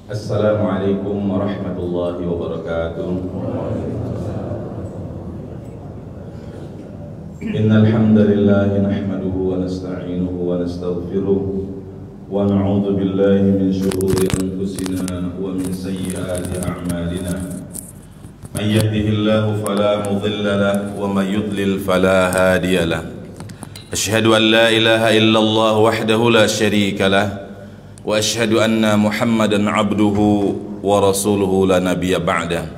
Assalamualaikum warahmatullahi wabarakatuh. Innal hamdalillah nahmaduhu wa nasta'inuhu wa nastaghfiruh wa na'udzu billahi min shururi anfusina wa min sayyiati a'malina. May yahdihillahu fala mudilla lahu wa may yudlil fala hadiya lahu. Asyhadu an la ilaha illallah wahdahu la syarika lahu wa asyhadu anna Muhammadan abduhu wa rasuluhu la nabiyya ba'da.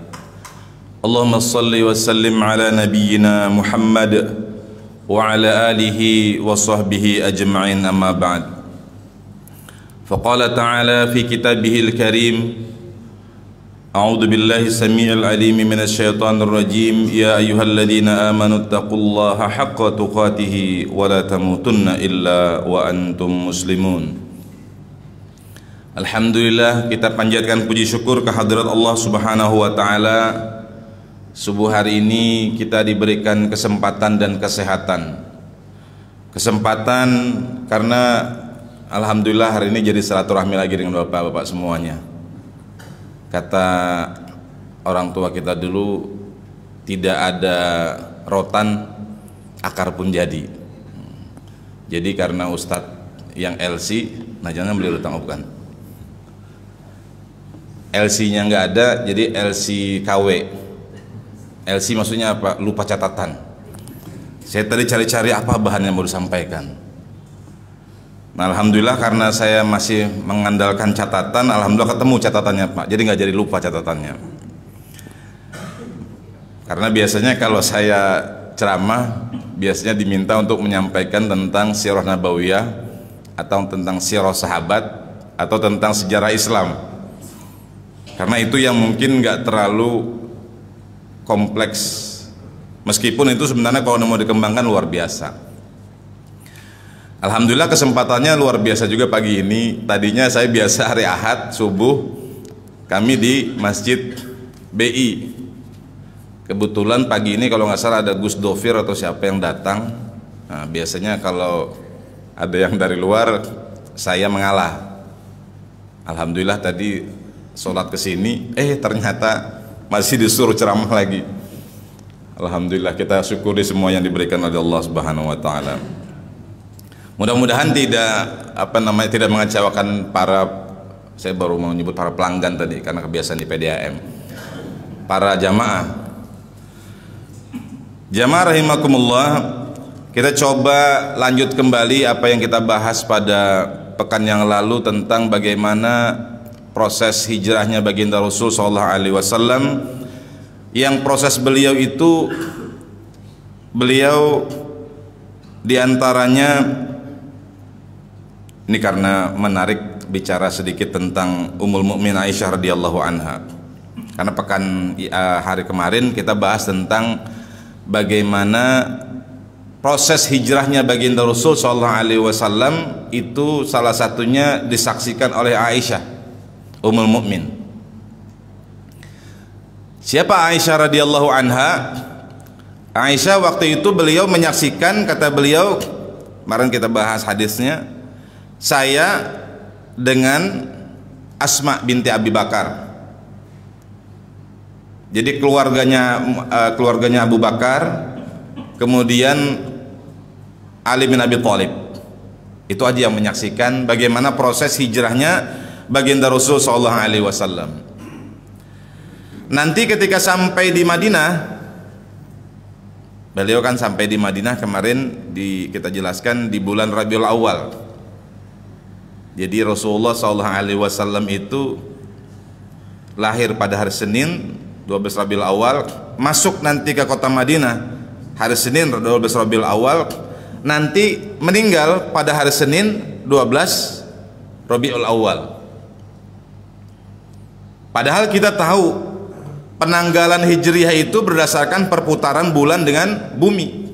Allahumma salli wa sallim ala nabiyyina Muhammad wa ala alihi wa sahbihi ajma'in, amma ba'd. Faqala ta'ala fi kitabihil karim, a'udzu billahi samii'il 'aliim minasy syaithaanir rajiim, ya ayyuhalladzina aamanu taqullaha haqqa tuqatih wa la tamutunna illa wa antum muslimun. Alhamdulillah, kita panjatkan puji syukur kehadirat Allah Subhanahu wa taala. Subuh hari ini kita diberikan kesempatan dan kesehatan. Kesempatan karena alhamdulillah hari ini jadi silaturahmi lagi dengan bapak-bapak semuanya. Kata orang tua kita dulu, tidak ada rotan akar pun jadi. Jadi karena Ustadz yang LC, nah jangan beli rotan, bukan. LC-nya nggak ada, jadi LC KW. LC maksudnya apa? Lupa catatan. Saya tadi cari-cari apa bahan yang mau disampaikan. Nah, alhamdulillah karena saya masih mengandalkan catatan, alhamdulillah ketemu catatannya Pak. Jadi nggak jadi lupa catatannya. Karena biasanya kalau saya ceramah, biasanya diminta untuk menyampaikan tentang sirah nabawiyah, atau tentang sirah sahabat, atau tentang sejarah Islam. Karena itu yang mungkin nggak terlalu kompleks, meskipun itu sebenarnya kalau mau dikembangkan luar biasa. Alhamdulillah kesempatannya luar biasa juga pagi ini. Tadinya saya biasa hari Ahad subuh kami di Masjid BI. Kebetulan pagi ini kalau nggak salah ada Gus Dofir atau siapa yang datang. Nah, biasanya kalau ada yang dari luar saya mengalah. Alhamdulillah tadi sholat ke sini, ternyata masih disuruh ceramah lagi. Alhamdulillah, kita syukuri semua yang diberikan oleh Allah Subhanahu wa taala. Mudah-mudahan tidak mengecewakan para, saya baru mau menyebut para pelanggan tadi karena kebiasaan di PDAM. Para jamaah. Jamaah rahimakumullah, kita coba lanjut kembali apa yang kita bahas pada pekan yang lalu tentang bagaimana proses hijrahnya baginda Rasul sallallahu alaihi wasallam, yang proses beliau itu, beliau diantaranya, ini karena menarik bicara sedikit tentang Ummul Mukminin Aisyah radhiyallahu anha, karena pekan hari kemarin kita bahas tentang bagaimana proses hijrahnya baginda Rasul sallallahu alaihi wasallam itu salah satunya disaksikan oleh Aisyah Ummul Mukmin. Siapa Aisyah radhiyallahu anha? Aisyah waktu itu beliau menyaksikan, kata beliau, kemarin kita bahas hadisnya, saya dengan Asma binti Abi Bakar. Jadi keluarganya Abu Bakar, kemudian Ali bin Abi Thalib. Itu aja yang menyaksikan bagaimana proses hijrahnya baginda Rasul sallallahu alaihi wasallam. Nanti ketika sampai di Madinah, beliau kan sampai di Madinah kemarin kita jelaskan di bulan Rabiul Awal. Jadi Rasulullah sallallahu alaihi wasallam itu lahir pada hari Senin 12 Rabiul Awal, masuk nanti ke kota Madinah hari Senin 12 Rabiul Awal, nanti meninggal pada hari Senin 12 Rabiul Awal. Padahal kita tahu penanggalan Hijriyah itu berdasarkan perputaran bulan dengan bumi.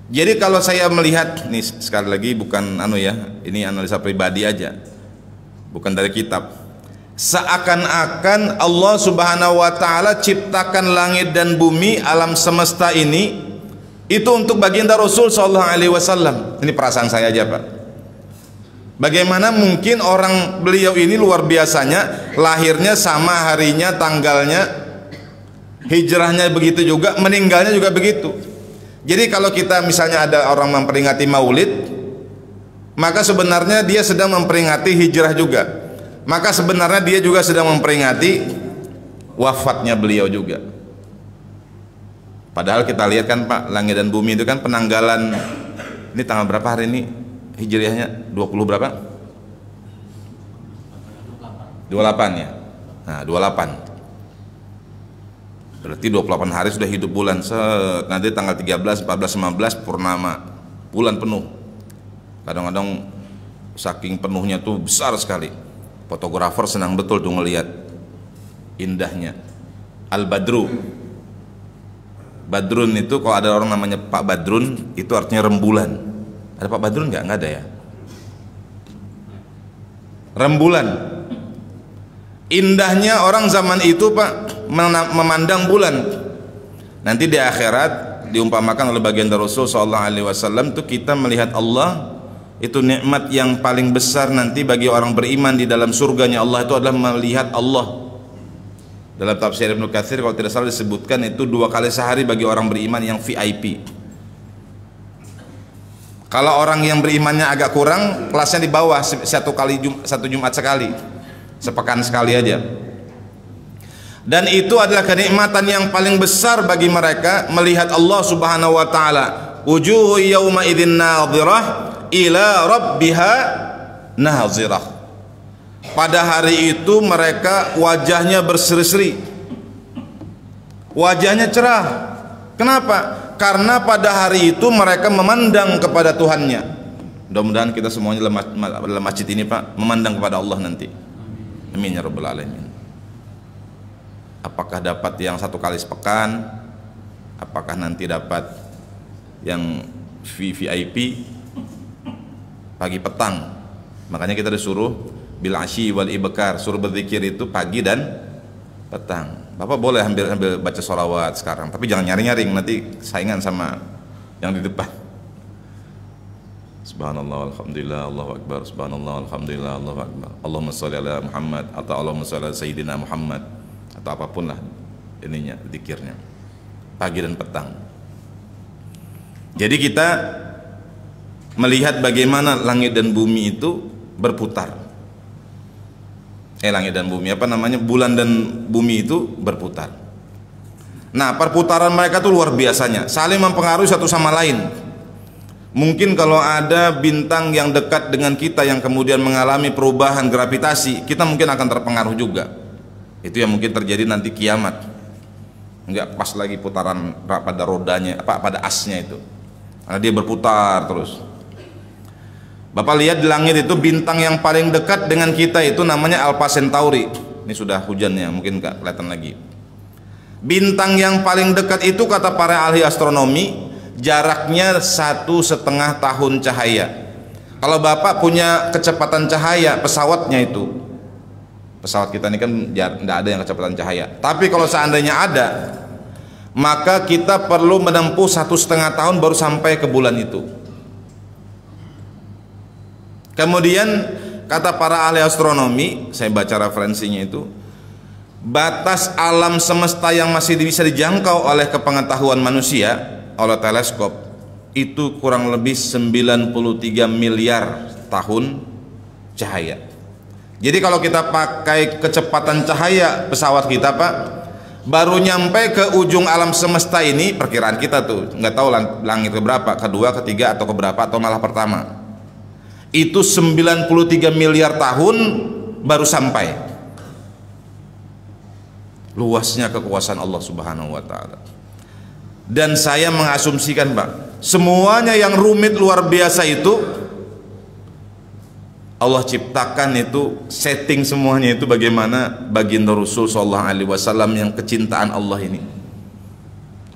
Jadi kalau saya melihat, nih sekali lagi bukan ini analisa pribadi aja, bukan dari kitab. Seakan-akan Allah Subhanahu wa taala ciptakan langit dan bumi, alam semesta ini itu untuk baginda Rasul sallallahu alaihi wasallam. Ini perasaan saya aja, Pak. Bagaimana mungkin orang beliau ini luar biasanya, lahirnya sama harinya, tanggalnya, hijrahnya begitu juga, meninggalnya juga begitu. Jadi kalau kita misalnya ada orang memperingati Maulid, maka sebenarnya dia sedang memperingati hijrah juga. Maka sebenarnya dia juga sedang memperingati wafatnya beliau juga. Padahal kita lihat kan Pak, langit dan bumi itu kan penanggalan, ini tanggal berapa hari ini hijriahnya? 20 berapa? 28 ya. Nah 28 berarti 28 hari sudah hidup bulan. Nanti tanggal 13, 14, 15 purnama, bulan penuh. Kadang-kadang saking penuhnya tuh besar sekali, fotografer senang betul tuh ngelihat indahnya. Al-Badru, Badrun itu kalau ada orang namanya Pak Badrun itu artinya rembulan. Ada Pak Badrun nggak? Nggak ada ya. Rembulan. Indahnya orang zaman itu Pak memandang bulan. Nanti di akhirat diumpamakan oleh baginda Rasul sallallahu alaihi wasallam itu kita melihat Allah, itu nikmat yang paling besar nanti bagi orang beriman di dalam surganya Allah itu adalah melihat Allah. Dalam tafsir Ibnu Katsir kalau tidak salah disebutkan itu 2 kali sehari bagi orang beriman yang VIP. Kalau orang yang berimannya agak kurang, kelasnya di bawah, satu Jumat sekali, sepekan sekali aja. Dan itu adalah kenikmatan yang paling besar bagi mereka melihat Allah Subhanahu wa taala. Wujuhu yauma idzin nadhirah ila rabbiha nadhirah. Pada hari itu mereka wajahnya berseri-seri, wajahnya cerah. Kenapa? Karena pada hari itu mereka memandang kepada Tuhannya. Mudah-mudahan kita semuanya dalam masjid ini Pak memandang kepada Allah nanti. Amin ya rabbal alamin. Apakah dapat yang 1 kali sepekan? Apakah nanti dapat yang VIP pagi petang? Makanya kita disuruh bil asyi wal ibkar, suruh berzikir itu pagi dan petang. Bapak boleh ambil baca sholawat sekarang, tapi jangan nyaring-nyaring, nanti saingan sama yang di depan. Subhanallah alhamdulillah Allahu akbar, subhanallah alhamdulillah Allahu akbar, Allahumma sholli ala Muhammad atau Allahumma sholli ala sayyidina Muhammad atau apapun lah ininya zikirnya pagi dan petang. Jadi kita melihat bagaimana langit dan bumi itu berputar. Langit dan bumi apa namanya, bulan dan bumi itu berputar. Nah perputaran mereka tuh luar biasanya, saling mempengaruhi satu sama lain. Mungkin kalau ada bintang yang dekat dengan kita yang kemudian mengalami perubahan gravitasi, kita mungkin akan terpengaruh juga. Itu yang mungkin terjadi nanti kiamat. Enggak pas lagi putaran pada rodanya, pada asnya itu, karena dia berputar terus. Bapak lihat di langit itu bintang yang paling dekat dengan kita itu namanya Alpha Centauri. Ini sudah hujannya, mungkin nggak kelihatan lagi. Bintang yang paling dekat itu kata para ahli astronomi jaraknya 1,5 tahun cahaya. Kalau Bapak punya kecepatan cahaya pesawatnya itu, pesawat kita ini kan tidak ada yang kecepatan cahaya. Tapi kalau seandainya ada, maka kita perlu menempuh 1,5 tahun baru sampai ke bulan itu. Kemudian kata para ahli astronomi, saya baca referensinya itu, batas alam semesta yang masih bisa dijangkau oleh kepengetahuan manusia oleh teleskop itu kurang lebih 93 miliar tahun cahaya. Jadi kalau kita pakai kecepatan cahaya pesawat kita Pak, baru nyampe ke ujung alam semesta ini, perkiraan kita tuh nggak tahu langit keberapa, kedua, ketiga atau keberapa atau malah pertama. Itu 93 miliar tahun baru sampai. Luasnya kekuasaan Allah Subhanahu wa taala. Dan saya mengasumsikan Pak, semuanya yang rumit luar biasa itu Allah ciptakan itu, setting semuanya itu bagaimana baginda Rasul sallallahu alaihi wasallam yang kecintaan Allah ini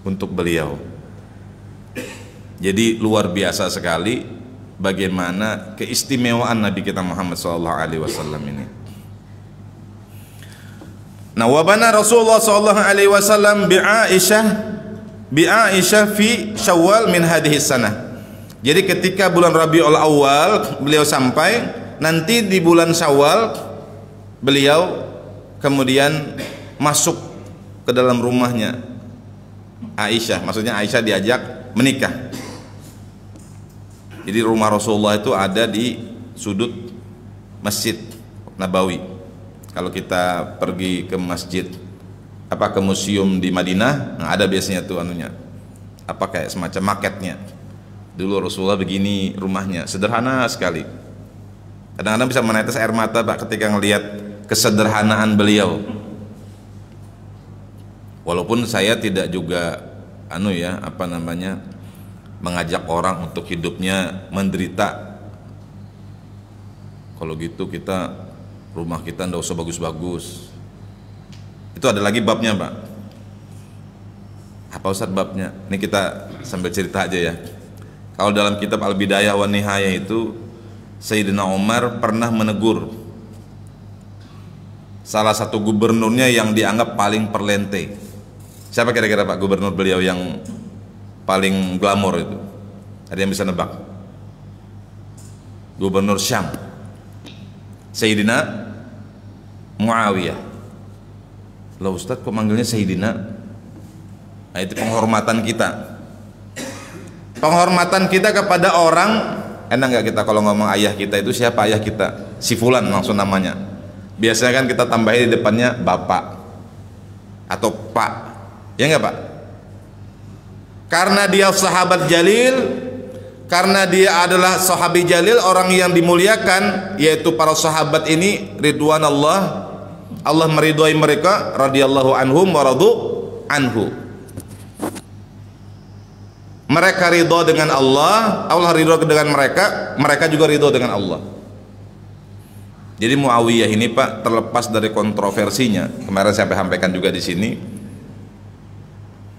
untuk beliau. Jadi luar biasa sekali bagaimana keistimewaan Nabi kita Muhammad sallallahu alaihi wasallam ini. Nah, wabana Rasulullah sallallahu alaihi wasallam bi Aisyah fi Syawal min hadhihi sanah. Jadi ketika bulan Rabiul Awal beliau sampai nanti di bulan Syawal beliau kemudian masuk ke dalam rumahnya Aisyah, maksudnya Aisyah diajak menikah. Jadi rumah Rasulullah itu ada di sudut Masjid Nabawi. Kalau kita pergi ke masjid ke museum di Madinah, nah ada biasanya tuh anunya, kayak semacam maketnya. Dulu Rasulullah begini rumahnya, sederhana sekali. Kadang-kadang bisa menetes air mata Pak ketika ngelihat kesederhanaan beliau. Walaupun saya tidak juga mengajak orang untuk hidupnya menderita. Kalau gitu rumah kita ndak usah bagus-bagus. Itu ada lagi babnya Pak. Apa Ustaz babnya? Ini kita sambil cerita aja ya. Kalau dalam kitab Al-Bidayah wan Nihayah itu Sayyidina Umar pernah menegur salah satu gubernurnya yang dianggap paling perlente. Siapa kira-kira Pak gubernur beliau yang paling glamor itu? Ada yang bisa nebak? Gubernur Syam, Sayyidina Muawiyah. Lah Ustadz kok manggilnya Sayyidina? Nah, itu penghormatan kita. Penghormatan kita kepada orang, enak nggak kita kalau ngomong ayah kita itu siapa ayah kita? Si Fulan langsung namanya. Biasanya kan kita tambahin di depannya bapak atau pak, ya nggak Pak? Karena dia sahabat jalil, karena dia adalah sahabi jalil, orang yang dimuliakan, yaitu para sahabat ini ridwanallah, Allah meridhai mereka, radhiyallahu anhum wa radu anhu. Mereka ridho dengan Allah, Allah ridho dengan mereka, mereka juga ridho dengan Allah. Jadi Muawiyah ini Pak, terlepas dari kontroversinya, kemarin saya sampaikan juga di sini,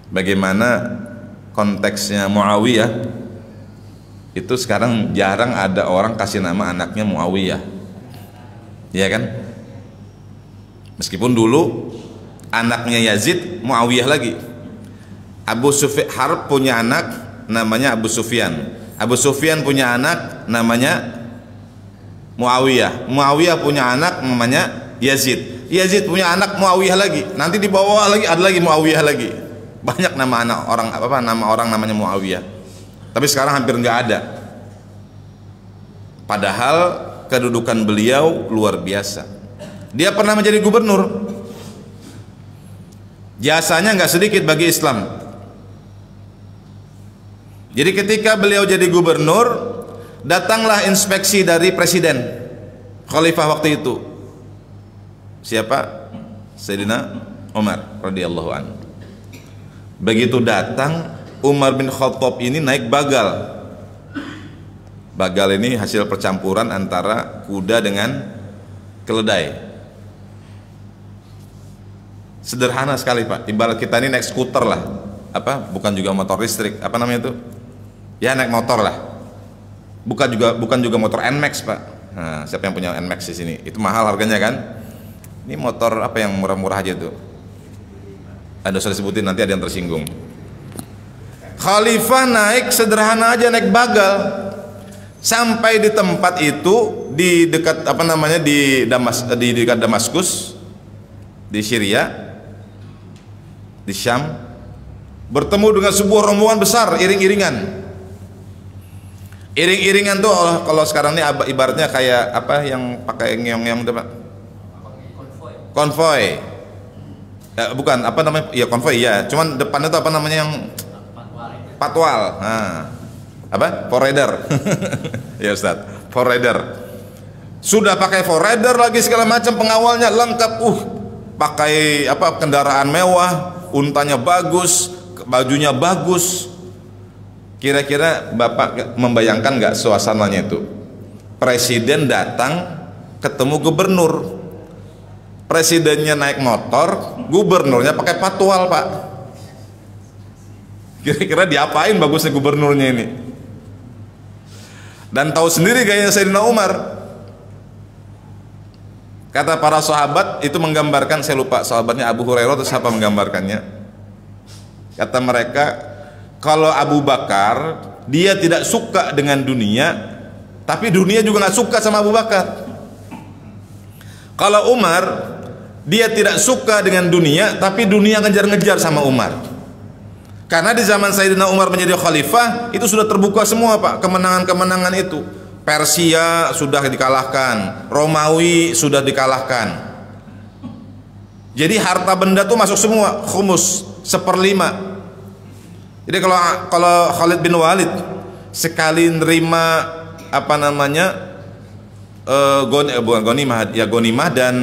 bagaimana konteksnya Muawiyah itu sekarang jarang ada orang kasih nama anaknya Muawiyah, ya kan? Meskipun dulu anaknya Yazid Muawiyah lagi. Abu Sufyan Harb punya anak namanya Abu Sufyan. Abu Sufyan punya anak namanya Muawiyah. Muawiyah punya anak namanya Yazid. Yazid punya anak Muawiyah lagi. Nanti di bawah lagi ada lagi Muawiyah lagi. Banyak nama anak orang nama orang namanya Muawiyah. Tapi sekarang hampir nggak ada. Padahal kedudukan beliau luar biasa. Dia pernah menjadi gubernur. Jasanya nggak sedikit bagi Islam. Jadi ketika beliau jadi gubernur, datanglah inspeksi dari presiden khalifah waktu itu. Siapa? Sayyidina Umar radhiyallahu anhu. Begitu datang, Umar bin Khattab ini naik bagal. Bagal ini hasil percampuran antara kuda dengan keledai. Sederhana sekali Pak, ibarat kita ini naik skuter lah, bukan juga motor listrik, apa namanya itu? Ya naik motor lah, bukan juga motor NMAX Pak. Nah, siapa yang punya NMAX di sini? Itu mahal harganya kan? Ini motor apa yang murah-murah aja tuh? Ada usah disebutin nanti ada yang tersinggung. Khalifah naik sederhana aja, naik bagal, sampai di tempat itu di dekat di dekat Damaskus di Syria, di Syam, bertemu dengan sebuah rombongan besar iring-iringan. Iring-iringan tuh kalau sekarang ini ibaratnya kayak yang pakai ngeong-ngeong itu Pak? Konvoy. Ya, bukan ya konvoy ya. Cuman depannya tuh yang patwal. Nah, forrider. Ya Ustaz, forrider. Sudah pakai forrider lagi segala macam, pengawalnya lengkap. Pakai kendaraan mewah, untanya bagus, bajunya bagus. Kira-kira Bapak membayangkan nggak suasananya itu? Presiden datang ketemu gubernur. Presidennya naik motor, gubernurnya pakai patwal Pak. Kira-kira diapain bagusnya gubernurnya ini? Dan tahu sendiri gayanya Sayyidina Umar. Kata para sahabat itu menggambarkan, saya lupa sahabatnya Abu Hurairah atau siapa menggambarkannya. Kata mereka, kalau Abu Bakar dia tidak suka dengan dunia, tapi dunia juga nggak suka sama Abu Bakar. Kalau Umar, dia tidak suka dengan dunia, tapi dunia ngejar-ngejar sama Umar. Karena di zaman Sayyidina Umar menjadi khalifah, itu sudah terbuka semua Pak, kemenangan-kemenangan itu. Persia sudah dikalahkan, Romawi sudah dikalahkan. Jadi harta benda tuh masuk semua, khumus, 1/5. Jadi kalau Khalid bin Walid sekali nerima apa namanya bukan gonimah, ya gonimah dan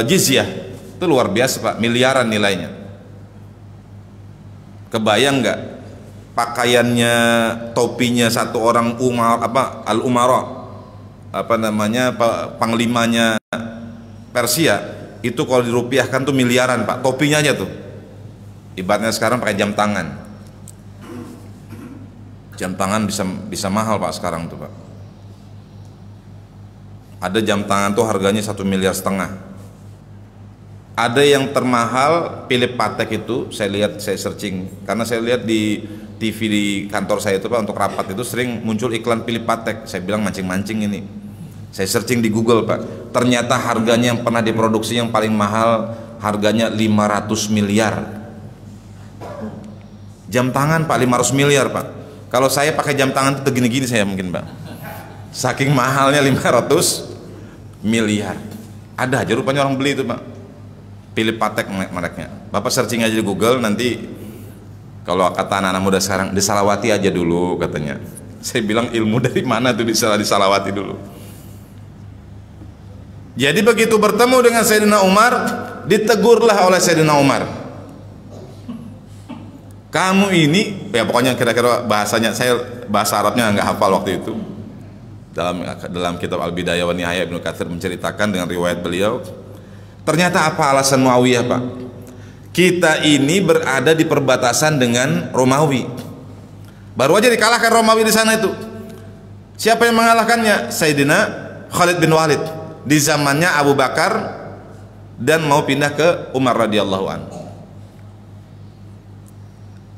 jizyah, itu luar biasa Pak, miliaran nilainya. Kebayang nggak pakaiannya, topinya satu orang al-umara, apa namanya, panglimanya Persia, itu kalau dirupiahkan tuh miliaran Pak, topinya aja tuh. Ibaratnya sekarang pakai jam tangan. Jam tangan bisa mahal Pak sekarang tuh Pak. Ada jam tangan tuh harganya 1,5 miliar. Ada yang termahal Philip Patek itu, saya searching, karena saya lihat di TV di kantor saya itu Pak, untuk rapat itu sering muncul iklan Philip Patek. Saya bilang mancing-mancing ini. Saya searching di Google Pak, ternyata harganya yang pernah diproduksi yang paling mahal harganya 500 miliar. Jam tangan Pak 500 miliar Pak. Kalau saya pakai jam tangan itu gini-gini saya mungkin Pak. Saking mahalnya 500 miliar. Ada aja rupanya orang beli itu Pak. Philip Patek mereknya. Bapak searching aja di Google, nanti kalau kata anak-anak muda sekarang, disalawati aja dulu katanya. Saya bilang ilmu dari mana tuh disalawati dulu. Jadi begitu bertemu dengan Sayyidina Umar, ditegurlah oleh Sayyidina Umar. Kamu ini, ya pokoknya kira-kira bahasanya, saya bahasa Arabnya nggak hafal waktu itu. Dalam kitab Al-Bidayah wa Nihayah Ibnu Katsir menceritakan dengan riwayat beliau. Ternyata apa alasan Muawiyah Pak? Kita ini berada di perbatasan dengan Romawi. Baru aja dikalahkan Romawi di sana itu. Siapa yang mengalahkannya? Sayyidina Khalid bin Walid. Di zamannya Abu Bakar dan mau pindah ke Umar radhiyallahu anhu.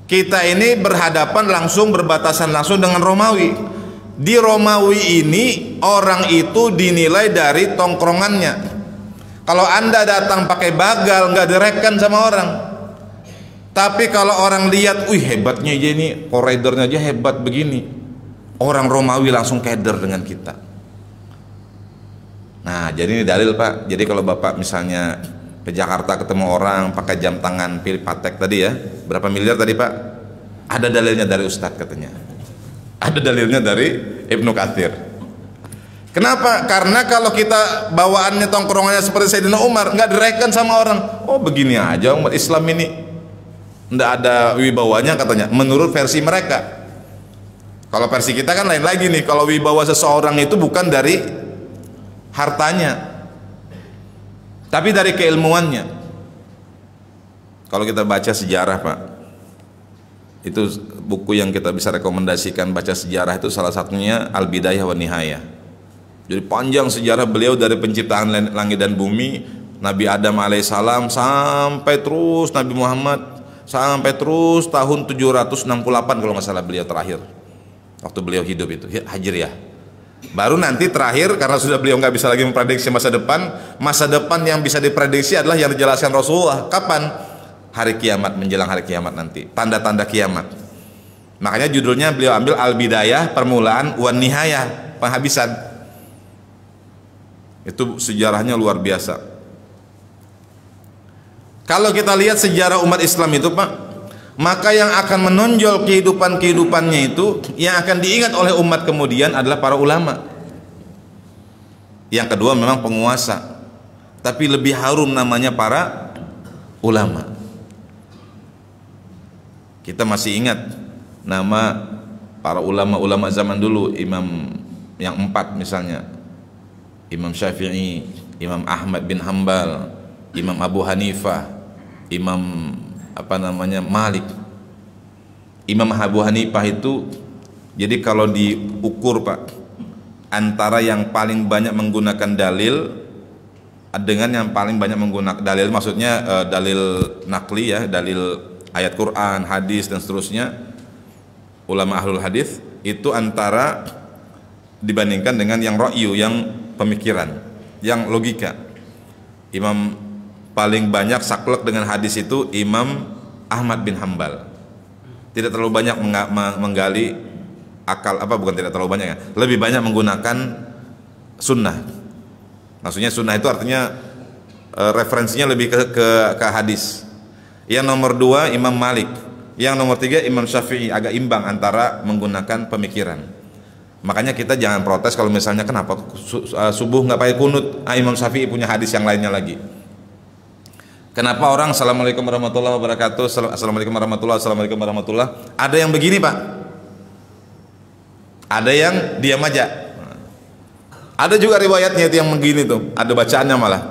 Kita ini berhadapan langsung, berbatasan langsung dengan Romawi. Di Romawi ini orang itu dinilai dari tongkrongannya. Kalau Anda datang pakai bagal, nggak direkan sama orang. Tapi kalau orang lihat, wih hebatnya aja ini, koridornya aja hebat begini, orang Romawi langsung keder dengan kita. Nah, jadi ini dalil Pak. Jadi kalau Bapak misalnya ke Jakarta ketemu orang pakai jam tangan Philip Patek tadi ya, berapa miliar tadi Pak? Ada dalilnya dari Ustadz katanya. Ada dalilnya dari Ibnu Katsir. Kenapa? Karena kalau kita bawaannya tongkrongannya seperti Sayyidina Umar, nggak direkan sama orang. Oh begini aja umat Islam ini, nggak ada wibawanya katanya. Menurut versi mereka. Kalau versi kita kan lain lagi nih. Kalau wibawa seseorang itu bukan dari hartanya, tapi dari keilmuannya. Kalau kita baca sejarah Pak, itu buku yang kita bisa rekomendasikan baca sejarah itu salah satunya Al-Bidayah wa Nihayah. Jadi panjang sejarah beliau dari penciptaan langit dan bumi, Nabi Adam alaihissalam sampai terus Nabi Muhammad, sampai terus tahun 768 kalau nggak salah beliau terakhir, waktu beliau hidup itu Hijriah. Baru nanti terakhir, karena sudah beliau nggak bisa lagi memprediksi masa depan yang bisa diprediksi adalah yang dijelaskan Rasulullah. Kapan? Hari kiamat, menjelang hari kiamat nanti, tanda-tanda kiamat. Makanya judulnya beliau ambil Al-Bidayah, permulaan, wan Nihayah, penghabisan. Itu sejarahnya luar biasa. Kalau kita lihat sejarah umat Islam itu Pak, maka yang akan menonjol kehidupannya itu, yang akan diingat oleh umat kemudian adalah para ulama. Yang kedua memang penguasa, tapi lebih harum namanya para ulama. Kita masih ingat nama para ulama-ulama zaman dulu, imam yang 4 misalnya, Imam Syafi'i, Imam Ahmad bin Hambal, Imam Abu Hanifah, Imam Malik. Imam Abu Hanifah itu, jadi kalau diukur Pak, antara yang paling banyak menggunakan dalil dengan yang paling banyak menggunakan dalil, maksudnya dalil nakli ya, dalil ayat Quran, hadis dan seterusnya, ulama ahlul hadis itu antara dibandingkan dengan yang ra'yu, yang pemikiran, yang logika. Imam paling banyak saklek dengan hadis itu Imam Ahmad bin Hambal. Tidak terlalu banyak menggali akal, bukan tidak terlalu banyak ya, lebih banyak menggunakan sunnah. Maksudnya sunnah itu artinya referensinya lebih ke hadis. Yang nomor 2 Imam Malik, yang nomor 3 Imam Syafi'i, agak imbang antara menggunakan pemikiran. Makanya kita jangan protes kalau misalnya kenapa subuh nggak pakai kunut. Imam Syafi'i punya hadis yang lainnya lagi. Kenapa orang assalamualaikum warahmatullahi wabarakatuh, assalamualaikum warahmatullahi. Ada yang begini Pak, ada yang diam aja. Ada juga riwayatnya itu yang begini tuh, ada bacaannya malah,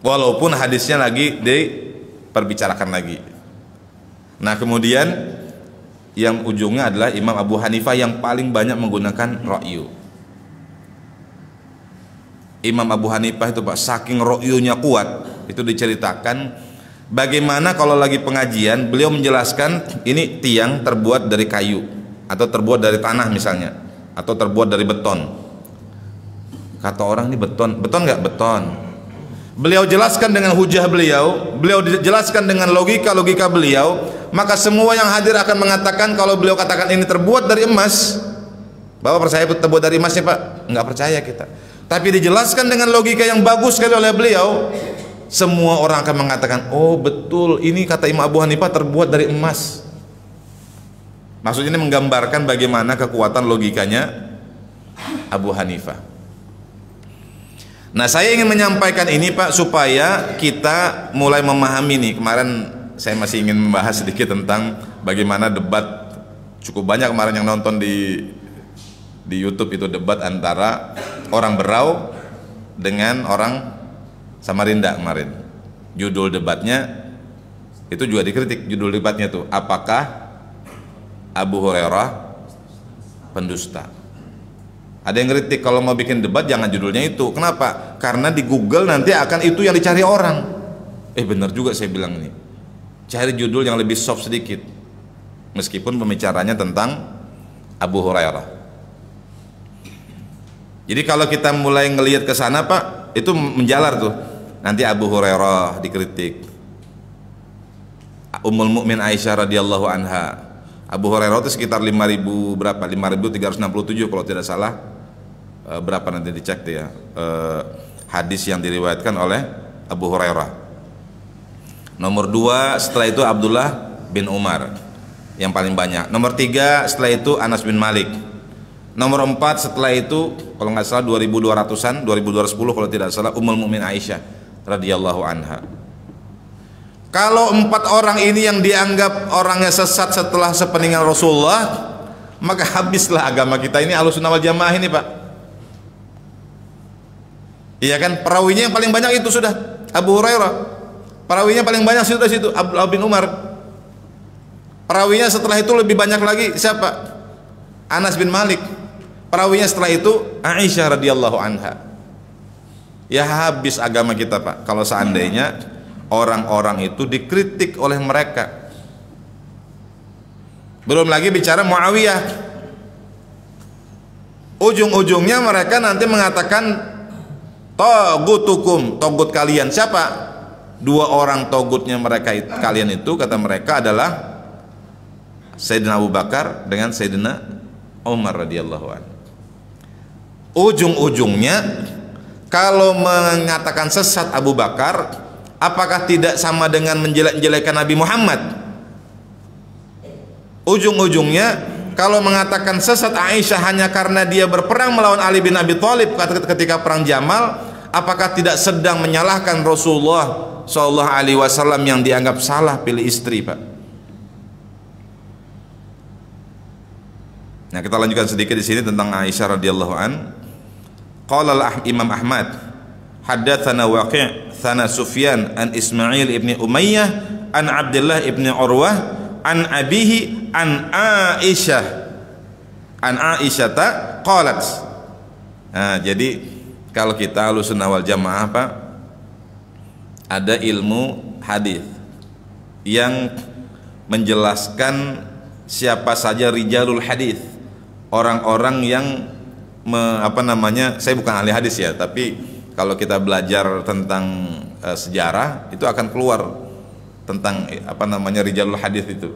walaupun hadisnya lagi diperbicarakan lagi. Nah kemudian yang ujungnya adalah Imam Abu Hanifah yang paling banyak menggunakan ra'yu. Imam Abu Hanifah itu Pak, saking ra'yunya kuat, itu diceritakan bagaimana kalau lagi pengajian beliau menjelaskan ini tiang terbuat dari kayu atau terbuat dari tanah misalnya, atau terbuat dari beton. Kata orang ini beton nggak? Beton. Beliau jelaskan dengan hujah beliau jelaskan dengan logika beliau, maka semua yang hadir akan mengatakan kalau beliau katakan ini terbuat dari emas, Bapak percaya terbuat dari emasnya Pak? Nggak percaya kita. Tapi dijelaskan dengan logika yang bagus sekali oleh beliau, semua orang akan mengatakan, oh betul, ini kata Imam Abu Hanifah terbuat dari emas. Maksudnya ini menggambarkan bagaimana kekuatan logikanya Abu Hanifah. Nah saya ingin menyampaikan ini Pak, supaya kita mulai memahami nih. Kemarin saya masih ingin membahas sedikit tentang bagaimana debat, cukup banyak kemarin yang nonton di YouTube itu, debat antara orang Berau dengan orang Samarinda kemarin. Judul debatnya itu juga dikritik, judul debatnya tuh, apakah Abu Hurairah pendusta? Ada yang kritik kalau mau bikin debat jangan judulnya itu. Kenapa? Karena di Google nanti akan itu yang dicari orang. Benar juga saya bilang ini. Cari judul yang lebih soft sedikit. Meskipun pembicaranya tentang Abu Hurairah. Jadi kalau kita mulai ngelihat ke sana Pak, itu menjalar tuh. Nanti Abu Hurairah dikritik. Ummul Mukmin Aisyah radhiyallahu anha. Abu Hurairah itu sekitar 5.000 berapa? 5.367 kalau tidak salah. Berapa nanti dicek tuh ya. Hadis yang diriwayatkan oleh Abu Hurairah. Nomor 2 setelah itu Abdullah bin Umar yang paling banyak. Nomor 3 setelah itu Anas bin Malik. Nomor 4 setelah itu kalau nggak salah 2200-an, 2210 kalau tidak salah, Ummul Mukmin Aisyah radhiyallahu anha. Kalau 4 orang ini yang dianggap orangnya sesat setelah sepeninggal Rasulullah, maka habislah agama kita ini Ahlussunnah wal Jamaah ini Pak. Iya kan, perawinya yang paling banyak itu sudah Abu Hurairah. Perawinya paling banyak sudah situ Abdullah bin Umar. Perawinya setelah itu lebih banyak lagi siapa? Anas bin Malik. Perawinya setelah itu Aisyah radhiyallahu anha. Ya habis agama kita Pak kalau seandainya orang-orang itu dikritik oleh mereka. Belum lagi bicara Muawiyah. Ujung-ujungnya mereka nanti mengatakan togutukum, togut kalian. Siapa? 2 orang togutnya mereka kalian itu kata mereka adalah Sayyidina Abu Bakar dengan Sayyidina Umar radhiyallahu anhu. Ujung-ujungnya kalau mengatakan sesat Abu Bakar, apakah tidak sama dengan menjelek-jelekan Nabi Muhammad? Ujung-ujungnya kalau mengatakan sesat Aisyah hanya karena dia berperang melawan Ali bin Abi Thalib ketika perang Jamal, apakah tidak sedang menyalahkan Rasulullah Shallallahu Alaihi Wasallam yang dianggap salah pilih istri Pak? Nah kita lanjutkan sedikit di sini tentang Aisyah radhiyallahu an. Qala Imam Ahmad, haddatsana Waqi' Thana Sufyan an Ismail ibni Umayyah an Abdullah ibni Urwah an abihi an Aisyata qalat. Nah, jadi kalau kita Ahlussunnah wal Jamaah Pak, ada ilmu hadis yang menjelaskan siapa saja rijalul hadis, orang-orang yang saya bukan ahli hadis ya, tapi kalau kita belajar tentang sejarah itu akan keluar tentang rijalul hadis itu.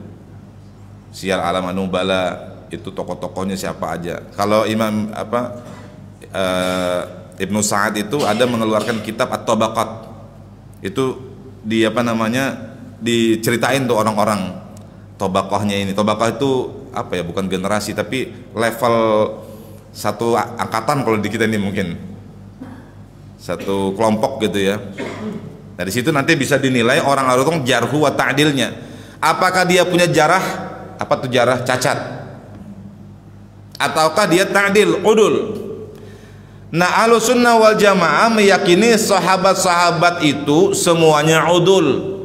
Syiar Alam Nubala itu tokoh-tokohnya siapa aja. Kalau Imam Ibnu Sa'ad itu ada mengeluarkan kitab At-Tabaqat. Itu diceritain tuh orang-orang tabaqahnya ini. Tabaqah itu bukan generasi tapi level satu angkatan, kalau di kita ini mungkin satu kelompok gitu ya. Dari situ nanti bisa dinilai orang itu jarhu wa ta'dilnya. Apakah dia punya jarah, jarah cacat, ataukah dia ta'dil, udul. Nah, Ahlussunnah wal Jamaah meyakini sahabat-sahabat itu semuanya udul,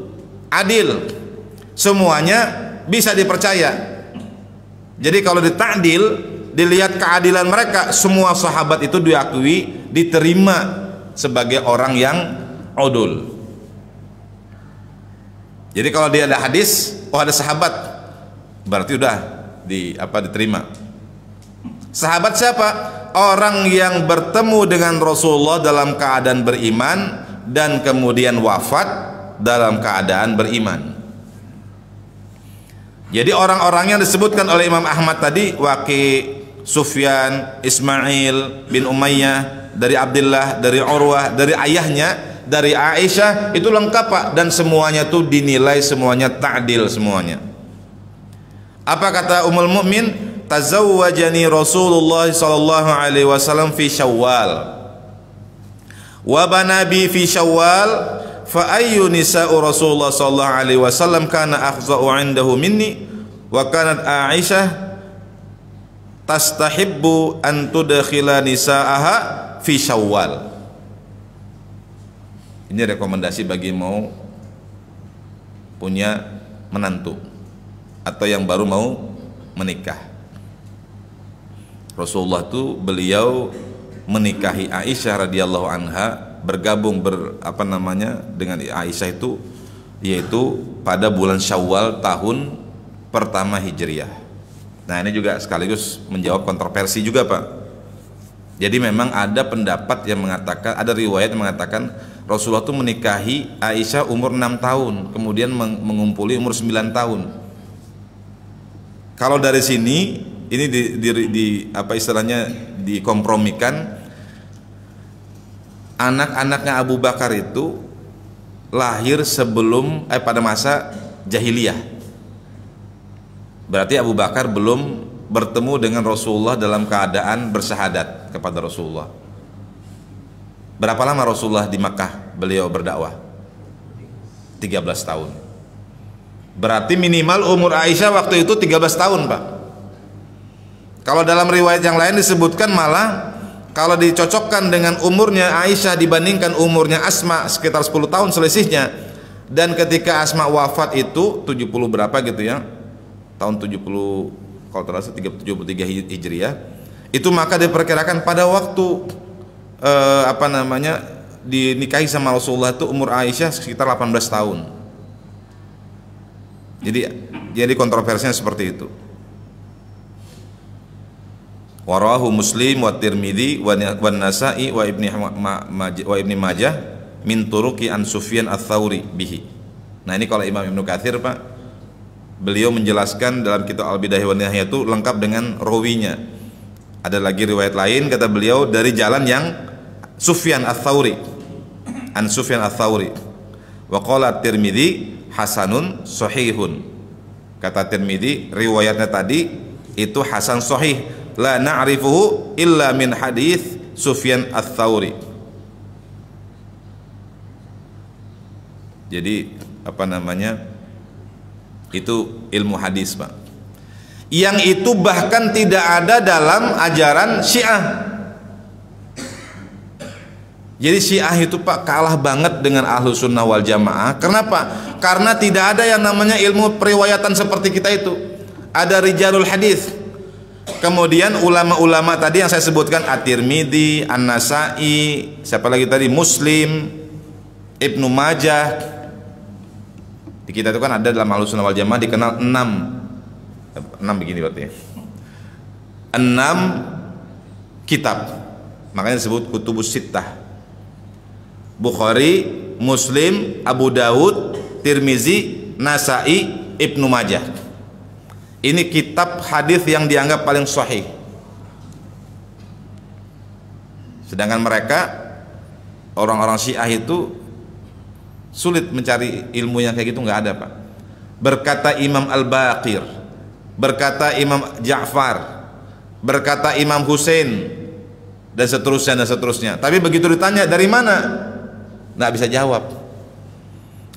adil, semuanya bisa dipercaya. Jadi kalau dita'dil, dilihat keadilan mereka, semua sahabat itu diakui, diterima sebagai orang yang udul. Jadi kalau dia ada hadis, ada sahabat, berarti udah diterima. Sahabat siapa? Orang yang bertemu dengan Rasulullah dalam keadaan beriman dan kemudian wafat dalam keadaan beriman. Jadi orang-orang yang disebutkan oleh Imam Ahmad tadi, Waqi, Sufyan, Ismail bin Umayyah, dari Abdullah, dari Urwah, dari ayahnya, dari Aisyah, itu lengkap Pak, dan semuanya tuh dinilai semuanya ta'dil semuanya. Apa kata Ummul Mukmin? Tazawwajani Rasulullah sallallahu alaihi wasallam fi Syawal wa banabi fi Syawal fa ayyu nisa'u Rasulullah sallallahu alaihi wasallam kana akhza'u 'indahu minni wa kanat Aisyah tastahibbu an tudkhila nisa'aha fi Syawal. Ini rekomendasi bagi mau punya menantu atau yang baru mau menikah. Rasulullah itu beliau menikahi Aisyah radhiyallahu anha, bergabung dengan Aisyah itu yaitu pada bulan Syawal tahun pertama Hijriah. Nah, ini juga sekaligus menjawab kontroversi juga Pak. Jadi memang ada pendapat yang mengatakan, ada riwayat yang mengatakan Rasulullah itu menikahi Aisyah umur 6 tahun, kemudian mengumpuli umur 9 tahun. Kalau dari sini ini dikompromikan, anak-anaknya Abu Bakar itu lahir sebelum pada masa jahiliyah. Berarti Abu Bakar belum bertemu dengan Rasulullah dalam keadaan bersyahadat kepada Rasulullah. Berapa lama Rasulullah di Makkah beliau berdakwah? 13 tahun. Berarti minimal umur Aisyah waktu itu 13 tahun Pak. Kalau dalam riwayat yang lain disebutkan malah kalau dicocokkan dengan umurnya Aisyah dibandingkan umurnya Asma sekitar 10 tahun selisihnya, dan ketika Asma wafat itu 70 berapa gitu ya, tahun 70 kalau terasa 73 Hijriah, itu maka diperkirakan pada waktu dinikahi sama Rasulullah itu umur Aisyah sekitar 18 tahun. Jadi kontroversinya seperti itu. Warahu Muslim wa Tirmidzi wa Nasa'i wa Ibni Majah min turuqi an Sufyan ats-Tsauri bihi. Nah, ini kalau Imam Ibnu Katsir Pak, beliau menjelaskan dalam kitab Al-Bidayah wa Nihayah itu lengkap dengan rawinya. Ada lagi riwayat lain kata beliau dari jalan yang Sufyan ats-Tsauri, an Sufyan ats-Tsauri. Wa qala Tirmidzi hasanun sahihun. Kata Tirmidzi riwayatnya tadi itu hasan sahih, la na'rifuhu illa min hadis Sufyan ats-Tsauri. Jadi itu ilmu hadis Pak, yang itu bahkan tidak ada dalam ajaran Syiah. Jadi Syiah itu Pak kalah banget dengan Ahlussunnah wal Jamaah. Kenapa? Karena tidak ada yang namanya ilmu periwayatan seperti kita itu. Ada rijalul hadis. Kemudian ulama-ulama tadi yang saya sebutkan, At-Tirmidzi, An-Nasa'i, siapa lagi tadi, Muslim, Ibnu Majah. Di kita itu kan ada dalam Ahlussunnah wal Jamaah dikenal 6 begini berarti ya. 6 kitab. Makanya disebut kutubus sittah. Bukhari, Muslim, Abu Dawud, Tirmizi, Nasai, Ibnu Majah. Ini kitab hadis yang dianggap paling sahih. Sedangkan mereka orang-orang Syiah itu sulit mencari ilmu yang kayak gitu, nggak ada, Pak. Berkata Imam Al-Baqir, berkata Imam Ja'far, berkata Imam Husain, dan seterusnya. Tapi begitu ditanya dari mana, nggak bisa jawab.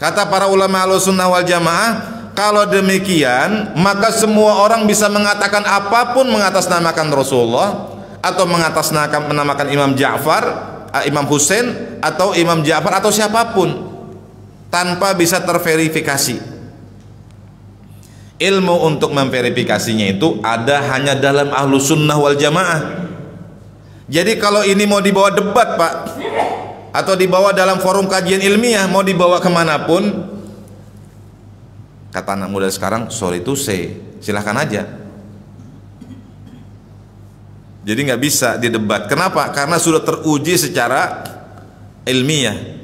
Kata para ulama Ahlussunnah wal Jamaah, kalau demikian maka semua orang bisa mengatakan apapun mengatasnamakan Rasulullah, atau menamakan Imam Ja'far, Imam Husain, atau Imam Ja'far, atau siapapun, tanpa bisa terverifikasi. Ilmu untuk memverifikasinya itu ada hanya dalam Ahlussunnah wal Jamaah. Jadi kalau ini mau dibawa debat, Pak, atau dibawa dalam forum kajian ilmiah, mau dibawa kemanapun, kata anak muda sekarang, sorry to say, silahkan aja. Jadi nggak bisa didebat. Kenapa? Karena sudah teruji secara ilmiah.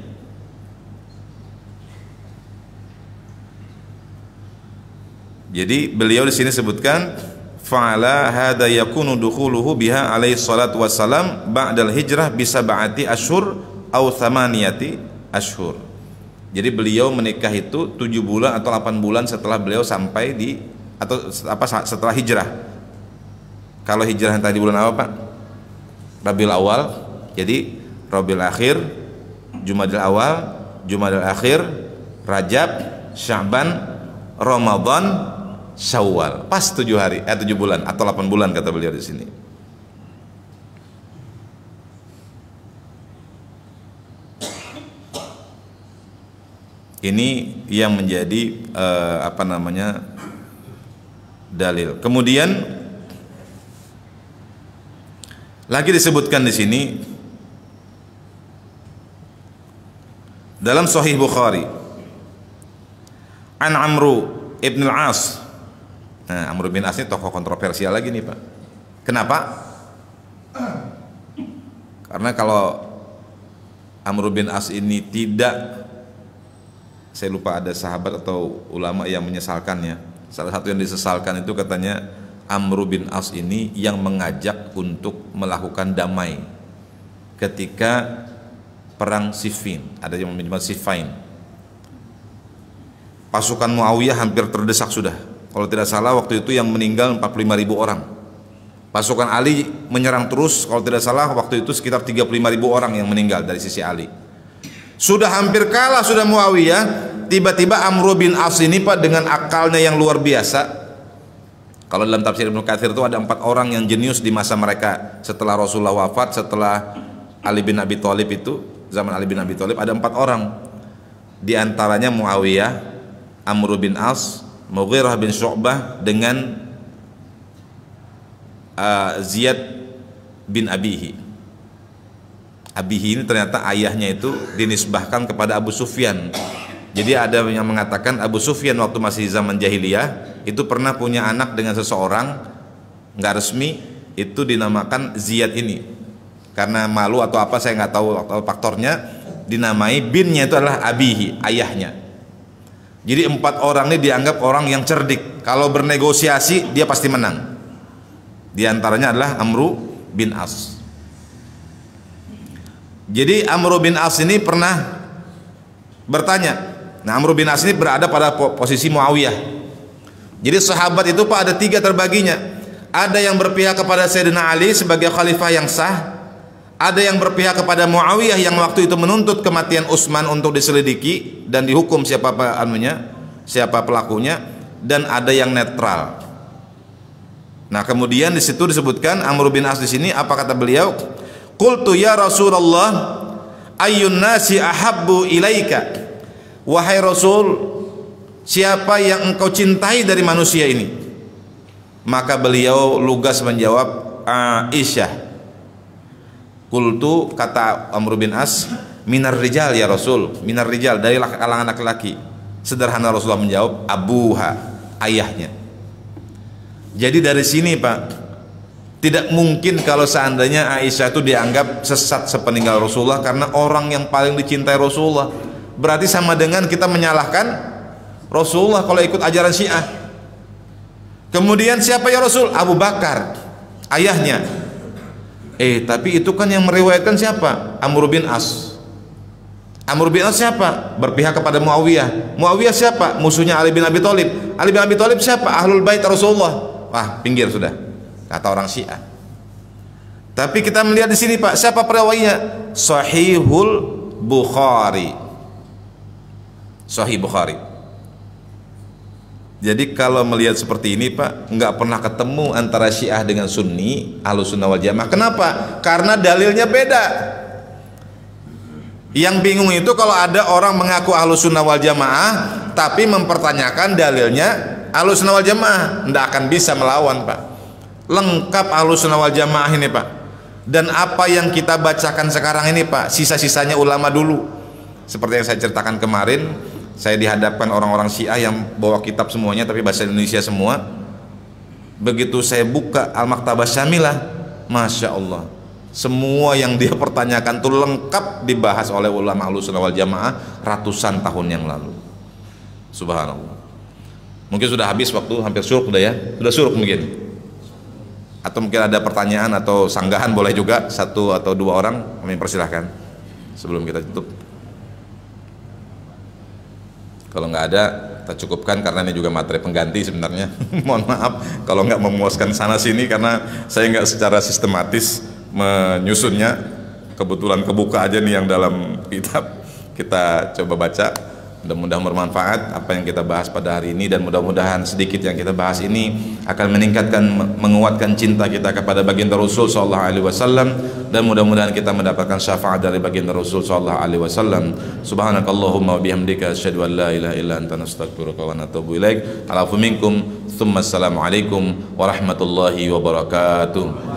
Jadi beliau di sini sebutkan fa'ala hadza yakunu dukhuluhu biha alaihi salatu wassalam ba'dal hijrah bi sab'ati asyhur aw thamaniyati asyhur. Jadi beliau menikah itu 7 bulan atau 8 bulan setelah beliau sampai di, atau setelah hijrah. Kalau hijrah yang tadi bulan apa, Pak? Rabiul Awal. Jadi Rabiul Akhir, Jumadil Awal, Jumadil Akhir, Rajab, Sya'ban, Ramadan, Syawal, pas 7 bulan atau 8 bulan kata beliau di sini. Ini yang menjadi dalil. Kemudian lagi disebutkan di sini dalam Sahih Bukhari, an Amru ibn al-As. Nah, Amr bin As ini tokoh kontroversial lagi nih, Pak. Kenapa? Karena kalau Amr bin As ini tidak, saya lupa ada sahabat atau ulama yang menyesalkannya. Salah satu yang disesalkan itu katanya Amr bin As ini yang mengajak untuk melakukan damai ketika perang Siffin. Ada yang menyebut Siffain. Pasukan Muawiyah hampir terdesak sudah. Kalau tidak salah waktu itu yang meninggal 45.000 orang. Pasukan Ali menyerang terus, kalau tidak salah waktu itu sekitar 35.000 orang yang meninggal dari sisi Ali. Sudah hampir kalah sudah Muawiyah, tiba-tiba Amr bin As ini, Pak, dengan akalnya yang luar biasa. Kalau dalam tafsir Ibnu Katsir itu ada 4 orang yang jenius di masa mereka setelah Rasulullah wafat, setelah Ali bin Abi Thalib itu, zaman Ali bin Abi Thalib ada 4 orang. Di antaranya Muawiyah, Amr bin As, Mughirah bin Syu'bah dengan Ziyad bin Abihi. Abihi ini ternyata ayahnya itu dinisbahkan kepada Abu Sufyan. Jadi ada yang mengatakan Abu Sufyan waktu masih zaman jahiliyah itu pernah punya anak dengan seseorang nggak resmi, itu dinamakan Ziyad ini. Karena malu atau apa saya nggak tahu faktornya, dinamai binnya itu adalah Abihi, ayahnya. Jadi 4 orang ini dianggap orang yang cerdik. Kalau bernegosiasi dia pasti menang. Di antaranya adalah Amr bin As. Jadi Amr bin As ini pernah bertanya. Nah, Amr bin As ini berada pada posisi Muawiyah. Jadi sahabat itu, Pak, ada 3 terbaginya. Ada yang berpihak kepada Sayyidina Ali sebagai khalifah yang sah. Ada yang berpihak kepada Muawiyah yang waktu itu menuntut kematian Utsman untuk diselidiki dan dihukum siapa pelakunya, dan ada yang netral. Nah, kemudian di situ disebutkan Amr bin As di sini apa kata beliau? Qultu ya Rasulullah ayyun nasi ahabbu ilaika. Wahai Rasul, siapa yang engkau cintai dari manusia ini? Maka beliau lugas menjawab, Aisyah. Qultu, kata Amr bin As, minar rijal ya Rasul, minar rijal, dari kalangan laki-laki. Sederhana Rasulullah menjawab, abuha, ayahnya. Jadi dari sini, Pak, Tidak mungkin kalau seandainya Aisyah itu dianggap sesat sepeninggal Rasulullah karena orang yang paling dicintai Rasulullah. Berarti sama dengan kita menyalahkan Rasulullah kalau ikut ajaran Syiah. Kemudian siapa ya Rasul? Abu Bakar, ayahnya. Tapi itu kan yang meriwayatkan siapa? Amr bin As. Amr bin As siapa? Berpihak kepada Muawiyah. Muawiyah siapa? Musuhnya Ali bin Abi Thalib. Ali bin Abi Thalib siapa? Ahlul Bait Rasulullah. Wah, pinggir sudah, kata orang Syiah. Tapi kita melihat di sini Pak, siapa perawinya? Sahihul Bukhari. Sahih Bukhari. Jadi kalau melihat seperti ini Pak, nggak pernah ketemu antara Syiah dengan Sunni, Ahlussunnah wal Jamaah. Kenapa? Karena dalilnya beda. Yang bingung itu kalau ada orang mengaku Ahlussunnah wal Jamaah tapi mempertanyakan dalilnya Ahlussunnah wal Jamaah, nggak akan bisa melawan Pak. Lengkap Ahlussunnah wal Jamaah ini Pak. Dan apa yang kita bacakan sekarang ini Pak, sisa-sisanya ulama dulu. Seperti yang saya ceritakan kemarin, saya dihadapkan orang-orang Syiah yang bawa kitab semuanya tapi bahasa Indonesia semua. Begitu saya buka Al-Maktabah Syamilah, Masya Allah, semua yang dia pertanyakan itu lengkap dibahas oleh ulama Ahlussunnah wal Jamaah ratusan tahun yang lalu. Subhanallah. Mungkin sudah habis waktu, hampir syuruk udah ya, sudah syuruk mungkin. Atau mungkin ada pertanyaan atau sanggahan, boleh juga satu atau dua orang, kami persilahkan sebelum kita tutup. Kalau nggak ada, kita cukupkan karena ini juga materi pengganti sebenarnya. Mohon maaf kalau nggak memuaskan sana sini karena saya nggak secara sistematis menyusunnya. Kebetulan kebuka aja nih yang dalam kitab, kita coba baca. Mudah-mudahan bermanfaat apa yang kita bahas pada hari ini, dan mudah-mudahan sedikit yang kita bahas ini akan meningkatkan, menguatkan cinta kita kepada baginda Rasul sallallahu alaihi wasallam, dan mudah-mudahan kita mendapatkan syafaat dari baginda Rasul sallallahu alaihi wasallam. Subhanakallahumma wa bihamdika asyhadu an la ilaha illa anta nastaghfiruka wa natubu ilaik. Alafu minkum, tsumma assalamu alaikum warahmatullahi wabarakatuh.